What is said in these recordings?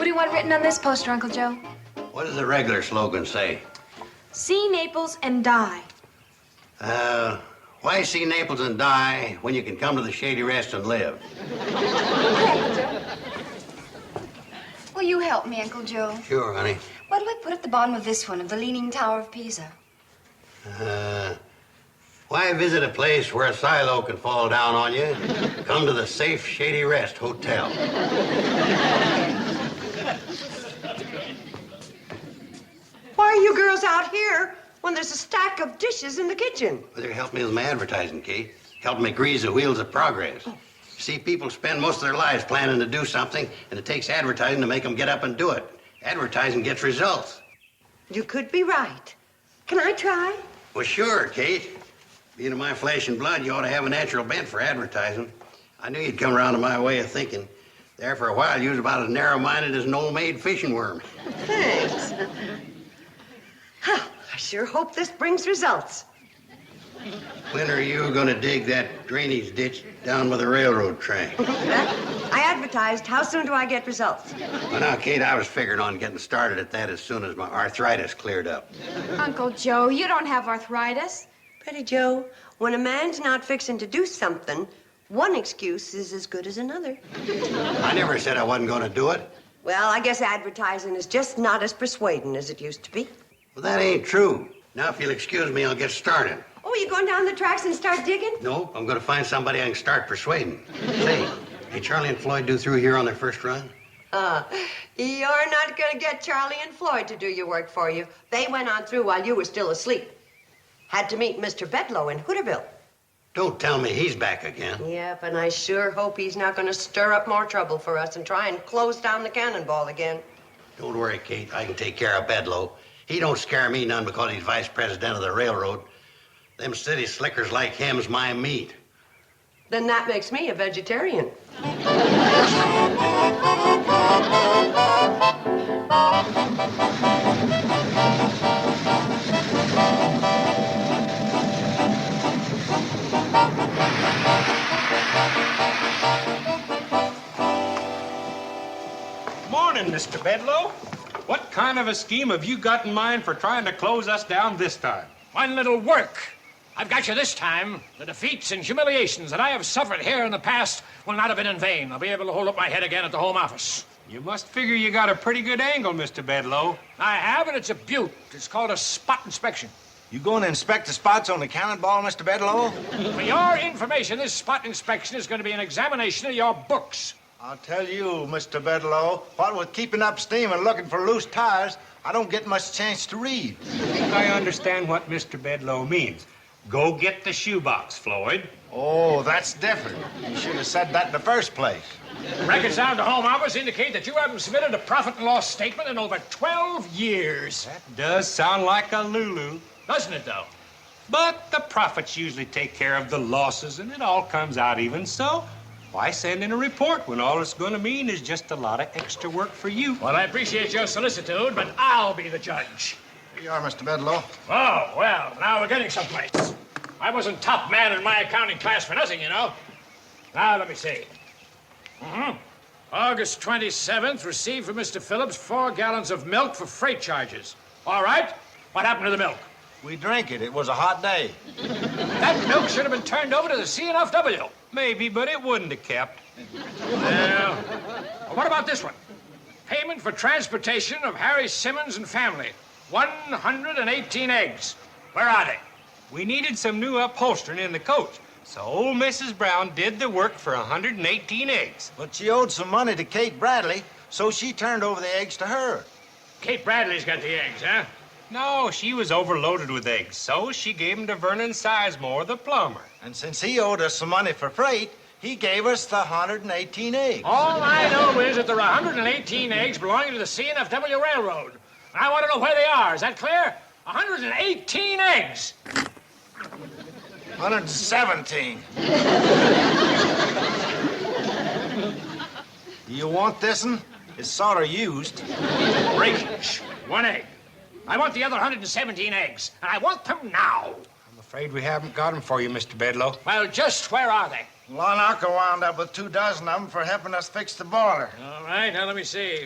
do you want written on this poster, Uncle Joe? What does the regular slogan say? See Naples and die. Why see Naples and die when you can come to the Shady Rest and live? Hey, Uncle Joe. Will you help me, Uncle Joe? Sure, honey. What do I put at the bottom of this one, of the Leaning Tower of Pisa? Why visit a place where a silo can fall down on you? Come to the Safe Shady Rest Hotel. Why are you girls out here when there's a stack of dishes in the kitchen? Well, they're helping me with my advertising, Kate. Helping me grease the wheels of progress. See, people spend most of their lives planning to do something, and it takes advertising to make them get up and do it. Advertising gets results. You could be right. Can I try? Well, sure, Kate. Being of my flesh and blood, you ought to have a natural bent for advertising. I knew you'd come around to my way of thinking. There for a while, you was about as narrow-minded as an old-maid fishing worm. Thanks. I sure hope this brings results. When are you going to dig that drainage ditch down by the railroad track? I advertised. How soon do I get results? Well, now, Kate, I was figuring on getting started at that as soon as my arthritis cleared up. Uncle Joe, you don't have arthritis. Pretty Joe, when a man's not fixing to do something, one excuse is as good as another. I never said I wasn't going to do it. Well, I guess advertising is just not as persuading as it used to be. Well, that ain't true. Now, if you'll excuse me, I'll get started. Oh, you going down the tracks and start digging? No, I'm going to find somebody I can start persuading. Say, did Charlie and Floyd do through here on their first run? You're not going to get Charlie and Floyd to do your work for you. They went on through while you were still asleep. Had to meet Mr. Bedloe in Hooterville. Don't tell me he's back again. Yep, and I sure hope he's not going to stir up more trouble for us and try and close down the cannonball again. Don't worry, Kate. I can take care of Bedloe. He don't scare me none because he's vice president of the railroad. Them city slickers like him's my meat. Then that makes me a vegetarian. Morning, Mr. Bedloe. What kind of a scheme have you got in mind for trying to close us down this time? One little work. I've got you this time. The defeats and humiliations that I have suffered here in the past will not have been in vain. I'll be able to hold up my head again at the Home Office. You must figure you got a pretty good angle, Mr. Bedloe. I have, and it's a beaut. It's called a spot inspection. You going to inspect the spots on the cannonball, Mr. Bedloe? For your information, this spot inspection is going to be an examination of your books. I'll tell you, Mr. Bedloe, what with keeping up steam and looking for loose tires, I don't get much chance to read. I think I understand what Mr. Bedloe means. Go get the shoebox, Floyd. Oh, that's different. You should have said that in the first place. Records down to Home Office indicate that you haven't submitted a profit and loss statement in over 12 years. That does sound like a Lulu. Doesn't it, though? But the profits usually take care of the losses, and it all comes out even so. Why send in a report when all it's going to mean is just a lot of extra work for you? Well, I appreciate your solicitude, but I'll be the judge. Here you are, Mr. Bedloe. Oh, well, now we're getting someplace. I wasn't top man in my accounting class for nothing, you know. Now, let me see. August 27th, received from Mr. Phillips 4 gallons of milk for freight charges. All right. What happened to the milk? We drank it. It was a hot day. That milk should have been turned over to the CNFW. Maybe, but it wouldn't have kept. Well, what about this one? Payment for transportation of Harry Simmons and family. 118 eggs. Where are they? We needed some new upholstering in the coach, so old Mrs. Brown did the work for 118 eggs. But she owed some money to Kate Bradley, so she turned over the eggs to her. Kate Bradley's got the eggs, huh? No, she was overloaded with eggs, so she gave them to Vernon Sizemore, the plumber. And since he owed us some money for freight, he gave us the 118 eggs. All I know is that there are 118 eggs belonging to the CNFW Railroad. And I want to know where they are. Is that clear? 118 eggs. 117. Do you want this one? It's sort of used. Breakage. 1 egg. I want the other 117 eggs, and I want them now. I'm afraid we haven't got them for you, Mr. Bedloe. Well, just where are they? Lonarka wound up with 24 of them for helping us fix the boiler. All right, now let me see.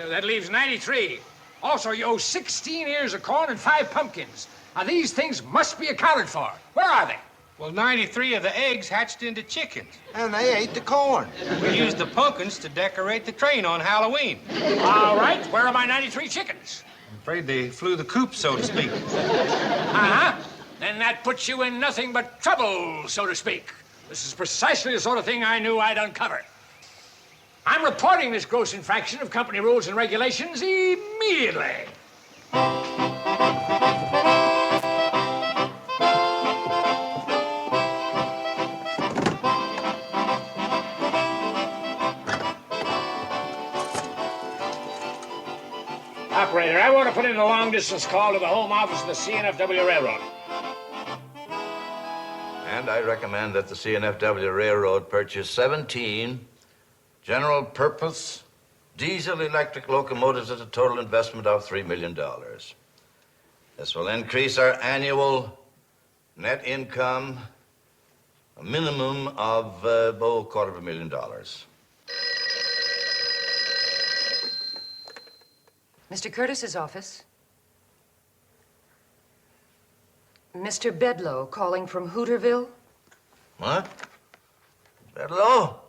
That leaves 93. Also, you owe 16 ears of corn and 5 pumpkins. Now, these things must be accounted for. Where are they? Well, 93 of the eggs hatched into chickens. And they ate the corn. We used the pumpkins to decorate the train on Halloween. All right, where are my 93 chickens? I'm afraid they flew the coop, so to speak. Uh-huh. Then that puts you in nothing but trouble, so to speak. This is precisely the sort of thing I knew I'd uncover. I'm reporting this gross infraction of company rules and regulations immediately. Operator, I want to put in a long-distance call to the home office of the CNFW Railroad. And I recommend that the CNFW Railroad purchase 17 general-purpose diesel-electric locomotives at a total investment of $3 million. This will increase our annual net income a minimum of about $250,000. Mr. Curtis's office. Mr. Bedloe calling from Hooterville. What? Bedloe?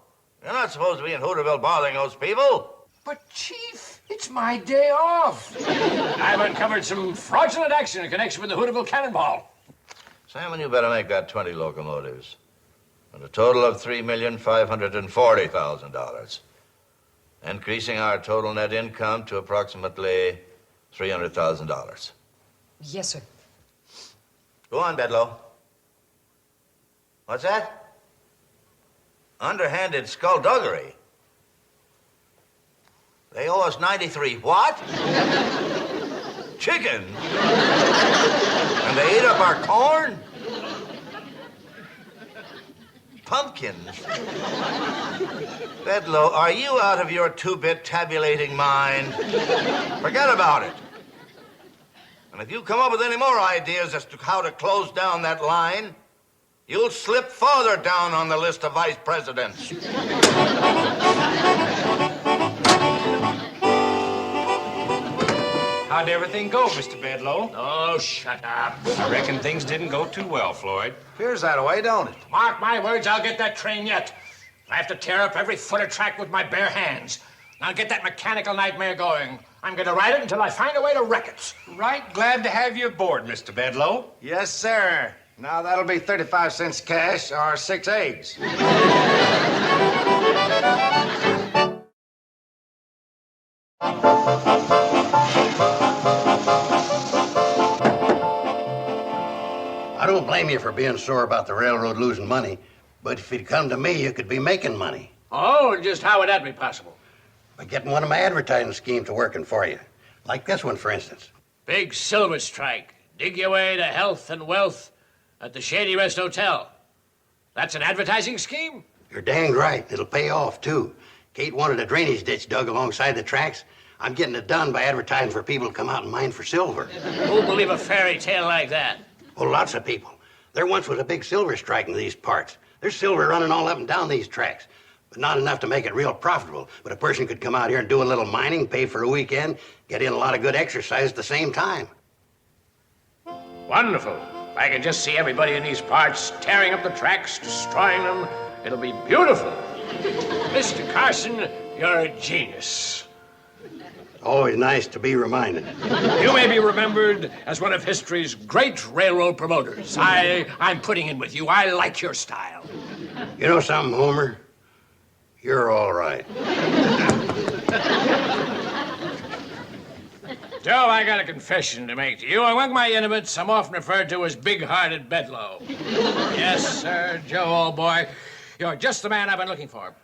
You're not supposed to be in Hooterville bothering those people. But, Chief, it's my day off. I've uncovered some fraudulent action in connection with the Hooterville Cannonball. Simon, you better make that 20 locomotives. At a total of $3,540,000. Increasing our total net income to approximately $300,000. Yes, sir. Go on, Bedloe. What's that? Underhanded skullduggery. They owe us 93 what? Chicken. And they ate up our corn? Pumpkins. Bedloe, are you out of your two-bit tabulating mind? Forget about it. And if you come up with any more ideas as to how to close down that line, you'll slip farther down on the list of vice presidents. How'd everything go, Mr. Bedloe? Oh, shut up. I reckon things didn't go too well, Floyd. Appears that way, don't it? Mark my words, I'll get that train yet. I have to tear up every foot of track with my bare hands. Now get that mechanical nightmare going. I'm going to ride it until I find a way to wreck it. Right, glad to have you aboard, Mr. Bedloe. Yes, sir. Now that'll be 35 cents cash or 6 eggs. I don't blame you for being sore about the railroad losing money, but if you'd come to me, you could be making money Oh, and just how would that be possible? by getting one of my advertising schemes to working for you. Like this one, for instance. Big silver strike. Dig your way to health and wealth at the Shady Rest Hotel. That's an advertising scheme? You're danged right. It'll pay off, too. Kate wanted a drainage ditch dug alongside the tracks. I'm getting it done by advertising for people to come out and mine for silver. Who'd believe a fairy tale like that? Oh, lots of people. There once was a big silver strike in these parts. There's silver running all up and down these tracks, but not enough to make it real profitable. But a person could come out here and do a little mining, pay for a weekend, get in a lot of good exercise at the same time. Wonderful. I can just see everybody in these parts tearing up the tracks, destroying them. It'll be beautiful. Mr. Carson, you're a genius. Always nice to be reminded. You may be remembered as one of history's great railroad promoters. I'm putting in with you. I like your style. You know something, Homer? You're all right. Joe, I got a confession to make to you. Among my intimates, I'm often referred to as big-hearted Bedloe. Yes, sir, Joe, old boy. You're just the man I've been looking for.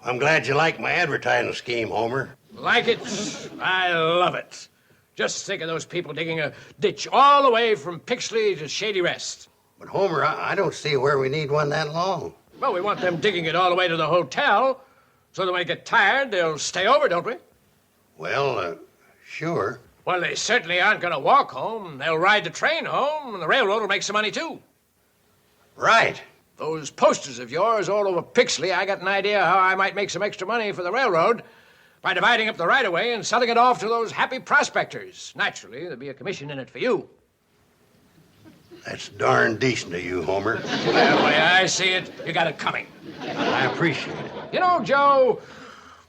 I'm glad you like my advertising scheme, Homer. Like it? I love it. Just think of those people digging a ditch all the way from Pixley to Shady Rest. But, Homer, I don't see where we need one that long. Well, we want them digging it all the way to the hotel, so that when they get tired, they'll stay over, don't we? Well, sure. Well, they certainly aren't going to walk home. They'll ride the train home, and the railroad will make some money, too. Right. those posters of yours all over Pixley, I got an idea how I might make some extra money for the railroad by dividing up the right-of-way and selling it off to those happy prospectors. Naturally, there'll be a commission in it for you. That's darn decent of you, Homer. Well, the way I see it, you got it coming. I appreciate it. You know, Joe,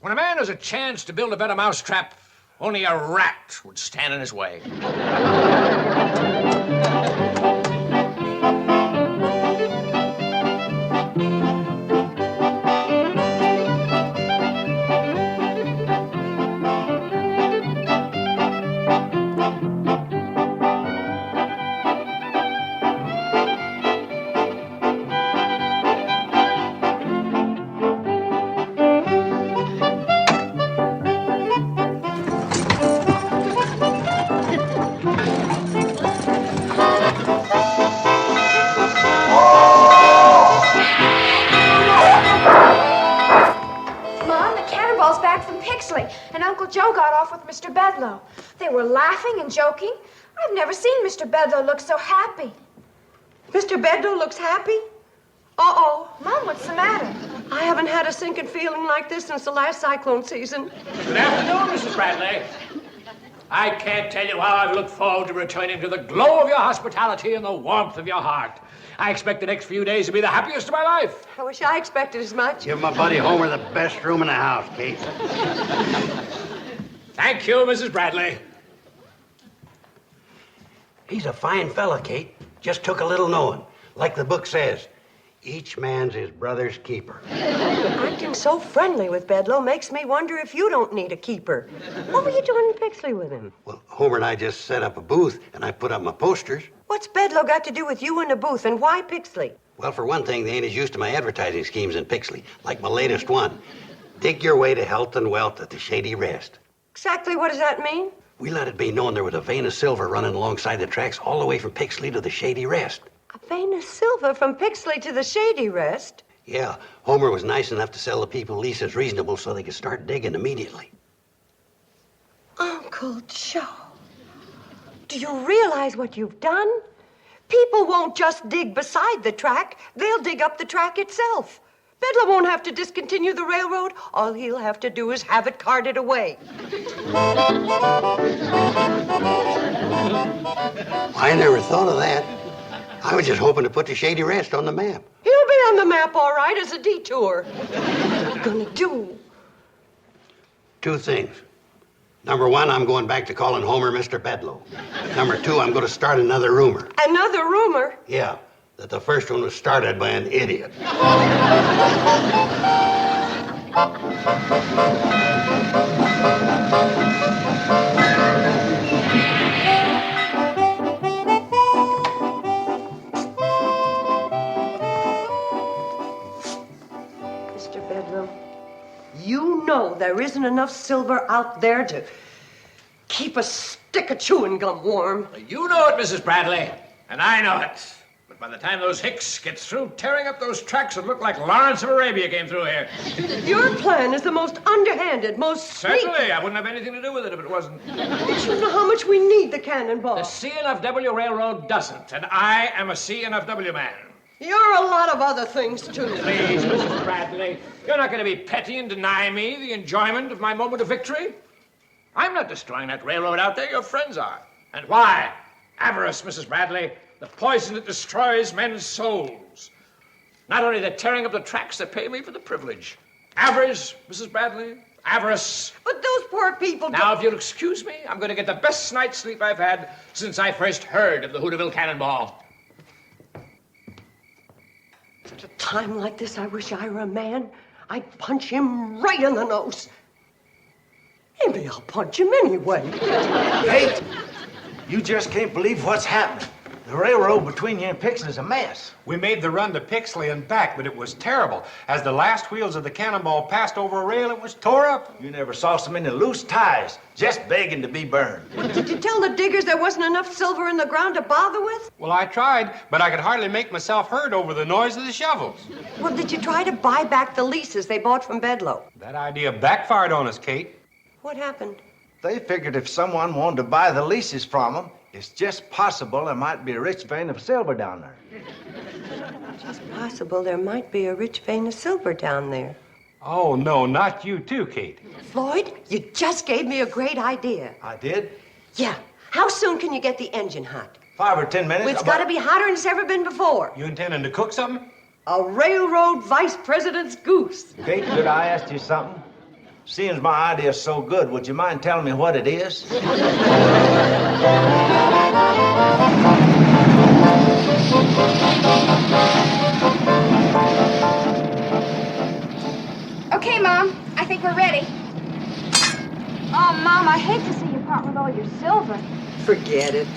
when a man has a chance to build a better mousetrap, only a rat would stand in his way. Mom, the Cannonball's back from Pixley, and Uncle Joe got off with Mr. Bedloe. They were laughing and joking. I've never seen Mr. Bedloe look so happy. Mr. Bedloe looks happy? Uh-oh. Mom, what's the matter? I haven't had a sinking feeling like this since the last cyclone season. Good afternoon, Mrs. Bradley. I can't tell you how I've looked forward to returning to the glow of your hospitality and the warmth of your heart. I expect the next few days to be the happiest of my life. I wish I expected as much. Give my buddy Homer the best room in the house, Kate. Thank you, Mrs. Bradley. He's a fine fella, Kate. Just took a little knowing. Like the book says, each man's his brother's keeper. Acting so friendly with Bedloe makes me wonder if you don't need a keeper. What were you doing in Pixley with him? Well, Homer and I just set up a booth, and I put up my posters. What's Bedloe got to do with you in the booth, and why Pixley? Well, for one thing, they ain't as used to my advertising schemes in Pixley, like my latest one. Dig your way to health and wealth at the Shady Rest. Exactly what does that mean? We let it be known there was a vein of silver running alongside the tracks all the way from Pixley to the Shady Rest. A vein of silver from Pixley to the Shady Rest? Yeah, Homer was nice enough to sell the people leases reasonable so they could start digging immediately. Uncle Joe, do you realize what you've done? People won't just dig beside the track, they'll dig up the track itself. Bedloe won't have to discontinue the railroad. All he'll have to do is have it carted away. I never thought of that. I was just hoping to put the Shady Rest on the map. He'll be on the map all right as a detour. What are you gonna do? Two things. Number one, I'm going back to calling Homer Mr. Bedloe. Number two, I'm going to start another rumor. Another rumor? Yeah, that the first one was started by an idiot. Mr. Bedloe, you know there isn't enough silver out there to keep a stick of chewing gum warm. You know it, Mrs. Bradley, and I know it. But by the time those hicks get through tearing up those tracks, it'll look like Lawrence of Arabia came through here. Your plan is the most underhanded, most sneaky. Certainly, I wouldn't have anything to do with it if it wasn't. Did you know how much we need the cannonball? The CNFW Railroad doesn't, and I am a CNFW man. You're a lot of other things, too. Please, Mrs. Bradley, you're not going to be petty and deny me the enjoyment of my moment of victory. I'm not destroying that railroad out there. Your friends are. And why? Avarice, Mrs. Bradley, the poison that destroys men's souls. Not only they're tearing up the tracks, they pay me for the privilege. Avarice, Mrs. Bradley, avarice. But those poor people Now, if you'll excuse me, I'm going to get the best night's sleep I've had since I first heard of the Hooterville Cannonball. At a time like this, I wish I were a man. I'd punch him right in the nose. Maybe I'll punch him anyway. Kate, you just can't believe what's happening. The railroad between you and Pixley is a mess. We made the run to Pixley and back, but it was terrible. As the last wheels of the cannonball passed over a rail, it was tore up. You never saw so many loose ties, just begging to be burned. Did you tell the diggers there wasn't enough silver in the ground to bother with? Well, I tried, but I could hardly make myself heard over the noise of the shovels. Well, did you try to buy back the leases they bought from Bedloe? That idea backfired on us, Kate. What happened? They figured if someone wanted to buy the leases from them, it's just possible there might be a rich vein of silver down there. It's possible there might be a rich vein of silver down there. Oh, no, not you too, Kate. Floyd, you just gave me a great idea. I did? Yeah. How soon can you get the engine hot? 5 or 10 minutes. It's got to be hotter than it's ever been before. You intending to cook something? A railroad vice president's goose. Kate, could I ask you something? Seeing as my idea's so good, would you mind telling me what it is? Okay, Mom. I think we're ready. Oh, Mom, I hate to see you part with all your silver. Forget it.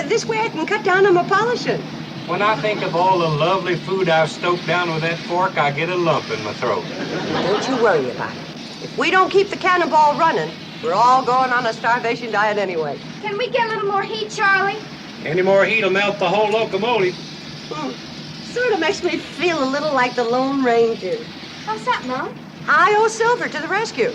This way I can cut down on my polishing. When I think of all the lovely food I've stoked down with that fork, I get a lump in my throat. Don't you worry about it. If we don't keep the cannonball running, we're all going on a starvation diet anyway. Can we get a little more heat, Charlie? Any more heat'll melt the whole locomotive. Sort of makes me feel a little like the Lone Ranger. How's that, Mom? I owe Silver to the rescue.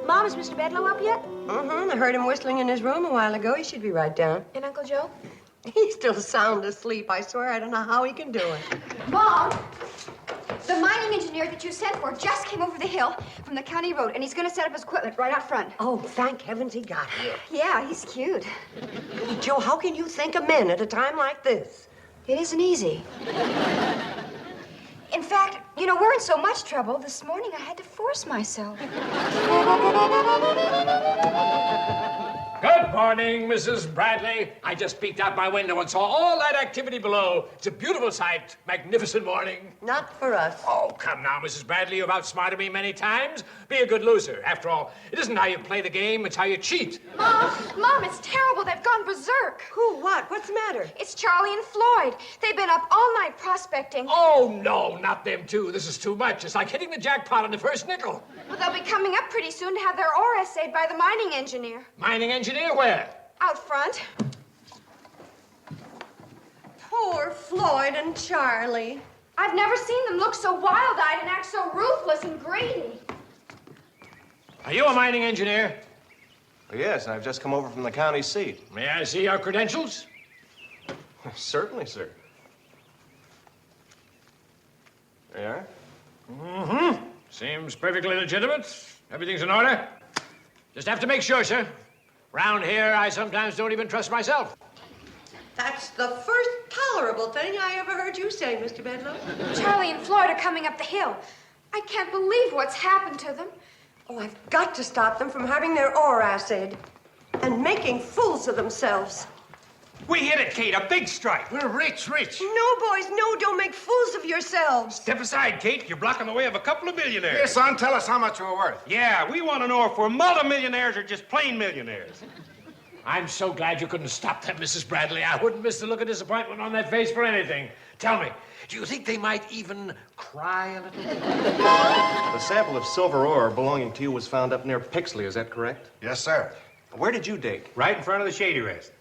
Mom, is Mr. Bedloe up yet? I heard him whistling in his room a while ago. He should be right down. And Uncle Joe? He's still sound asleep. I swear I don't know how he can do it. Mom, the mining engineer that you sent for just came over the hill from the county road, and he's going to set up his equipment right out front. Oh, thank heavens he got here. Yeah, he's cute. Joe, how can you think of men at a time like this? It isn't easy. In fact, you know, we're in so much trouble, this morning I had to force myself. Good morning, Mrs. Bradley. I just peeked out my window and saw all that activity below. It's a beautiful sight. Magnificent morning. Not for us. Oh, come now, Mrs. Bradley. You've outsmarted me many times. Be a good loser. After all, it isn't how you play the game, it's how you cheat. Mom, it's terrible. They've gone berserk. Who? What? What's the matter? It's Charlie and Floyd. They've been up all night prospecting. Oh, no, not them two. This is too much. It's like hitting the jackpot on the first nickel. Well, they'll be coming up pretty soon to have their ore assayed by the mining engineer. Mining engineer where? Out front. Poor Floyd and Charlie. I've never seen them look so wild-eyed and act so ruthless and greedy. Are you a mining engineer? Yes, I've just come over from the county seat. May I see your credentials? Certainly, sir. There you are. Mm-hmm. Seems perfectly legitimate. Everything's in order. Just have to make sure, sir. Round here, I sometimes don't even trust myself. That's the first tolerable thing I ever heard you say, Mr. Bedloe. Charlie and Floyd are coming up the hill. I can't believe what's happened to them. Oh, I've got to stop them from having their ore assayed and making fools of themselves. We hit it, Kate. A big strike. We're rich. No, boys, no, don't make fools of yourselves. Step aside, Kate. You're blocking the way of a couple of millionaires. Here, son, tell us how much we're worth. Yeah, we want to know if we're multimillionaires or just plain millionaires. I'm so glad you couldn't stop them, Mrs. Bradley. I wouldn't miss the look of disappointment on that face for anything. Tell me, do you think they might even cry a little? The sample of silver ore belonging to you was found up near Pixley, is that correct? Yes, sir. Where did you dig? Right in front of the shady rest.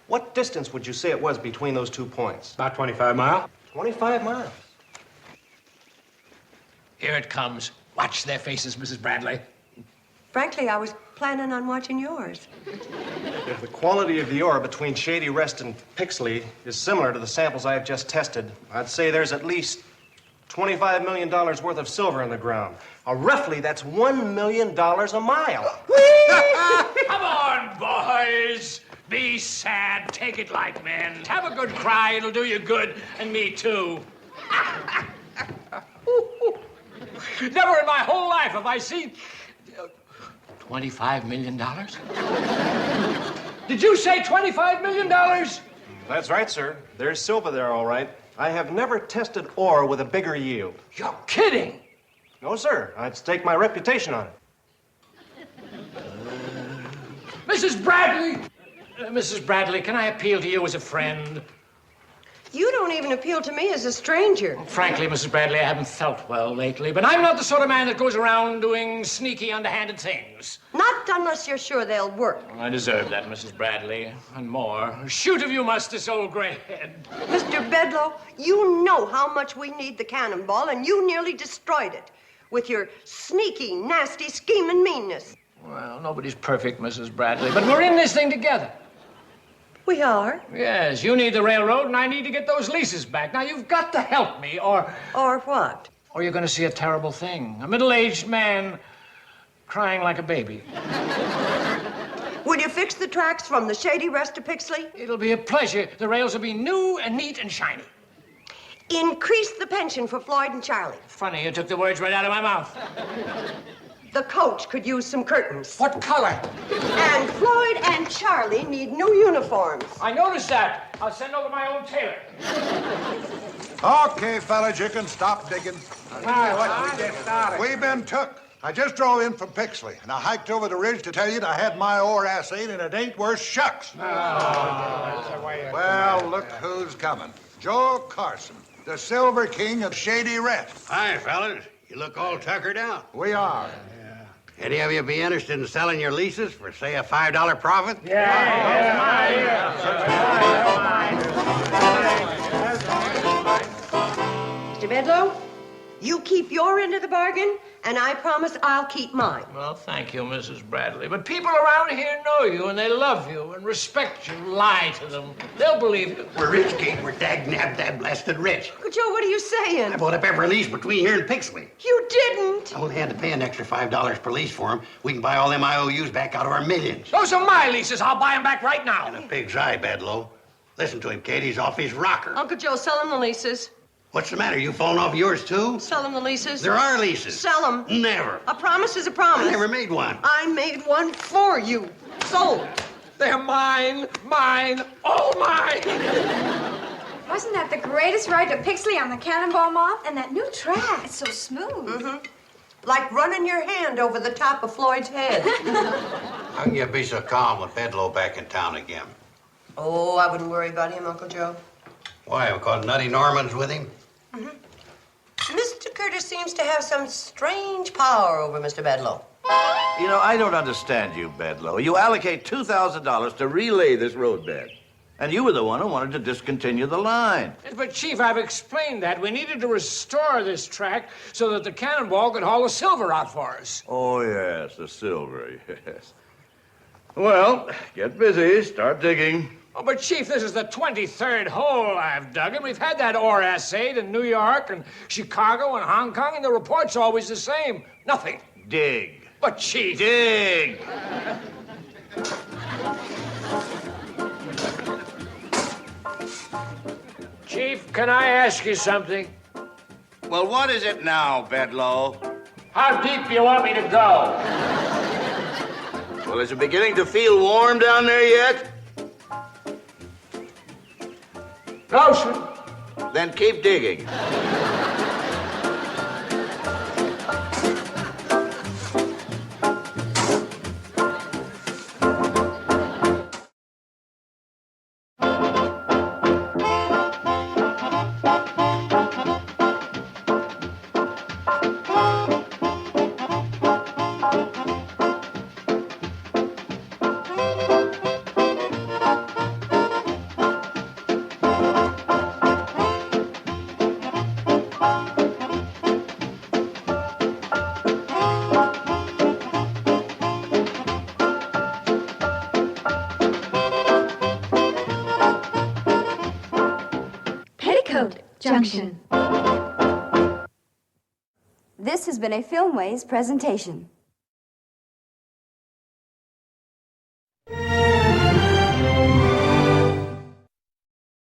What distance would you say it was between those 2 points? About 25 miles. 25 miles. Here it comes. Watch their faces, Mrs. Bradley. Frankly, I was planning on watching yours. If the quality of the ore between Shady Rest and Pixley is similar to the samples I have just tested, I'd say there's at least $25 million worth of silver in the ground. Roughly, that's $1 million a mile. Come on, boys. Be sad. Take it like men. Have a good cry. It'll do you good. And me, too. Never in my whole life have I seen... $25 million? Did you say $25 million? That's right, sir. There's silver there, all right. I have never tested ore with a bigger yield. You're kidding. No, sir. I'd stake my reputation on it. Mrs. Bradley! Mrs. Bradley, can I appeal to you as a friend? You don't even appeal to me as a stranger. Frankly, Mrs. Bradley, I haven't felt well lately, but I'm not the sort of man that goes around doing sneaky, underhanded things. Not unless you're sure they'll work. I deserve that, Mrs. Bradley, and more. Shoot if you must, this old gray head. Mr. Bedloe, you know how much we need the cannonball, and you nearly destroyed it with your sneaky, nasty scheming meanness. Well, nobody's perfect, Mrs. Bradley, but we're in this thing together. We are. Yes, you need the railroad, and I need to get those leases back. Now, you've got to help me, or what? Or you're going to see a terrible thing. A middle-aged man crying like a baby. Will you fix the tracks from the Shady Rest to Pixley? It'll be a pleasure. The rails will be new and neat and shiny. Increase the pension for Floyd and Charlie. Funny, you took the words right out of my mouth. The coach could use some curtains. What color? And Floyd and Charlie need new uniforms. I noticed that. I'll send over my own tailor. Okay, fellas, you can stop digging. We've been took. I just drove in from Pixley, and I hiked over the ridge to tell you that I had my ore assayed, and it ain't worth shucks. Well, look who's coming. Joe Carson, the Silver King of Shady Rest. Hi, fellas. You look all tuckered out. We are. Any of you be interested in selling your leases for, say, a $5 profit? Mr. Bedloe, you keep your end of the bargain, and I promise I'll keep mine. Well, thank you, Mrs. Bradley. But people around here know you, and they love you and respect you. Lie to them. They'll believe you. We're rich, Kate. We're dag-nab-dab blasted rich. Uncle Joe, what are you saying? I bought up every lease between here and Pixley. You didn't. I only had to pay an extra $5 per lease for them. We can buy all them IOUs back out of our millions. Those are my leases. I'll buy them back right now. And a pig's eye, Bedloe. Listen to him, Kate. He's off his rocker. Uncle Joe, sell him the leases. What's the matter? You falling off yours, too? Sell him the leases. There are leases. Sell them. Never. A promise is a promise. I never made one. I made one for you. Sold. They're mine, all mine. Wasn't that the greatest ride to Pixley on the Cannonball Moth? And that new track, it's so smooth. Mm-hmm. Like running your hand over the top of Floyd's head. How can you be so calm with Bedloe back in town again? Oh, I wouldn't worry about him, Uncle Joe. Why, because Nutty Norman's with him? Mm-hmm. Mr. Curtis seems to have some strange power over Mr. Bedloe. You know, I don't understand you, Bedloe. You allocate $2,000 to relay this roadbed. And you were the one who wanted to discontinue the line. But, Chief, I've explained that. We needed to restore this track so that the Cannonball could haul the silver out for us. Oh, yes, the silver, yes. Well, get busy. Start digging. Oh, but, Chief, this is the 23rd hole I've dug, and we've had that ore assayed in New York and Chicago and Hong Kong, and the report's always the same. Nothing. Dig. But, Chief... Dig! Chief, can I ask you something? Well, what is it now, Bedloe? How deep do you want me to go? Well, is it beginning to feel warm down there yet? No, sir. Then keep digging. Petticoat Junction. This has been a Filmways presentation.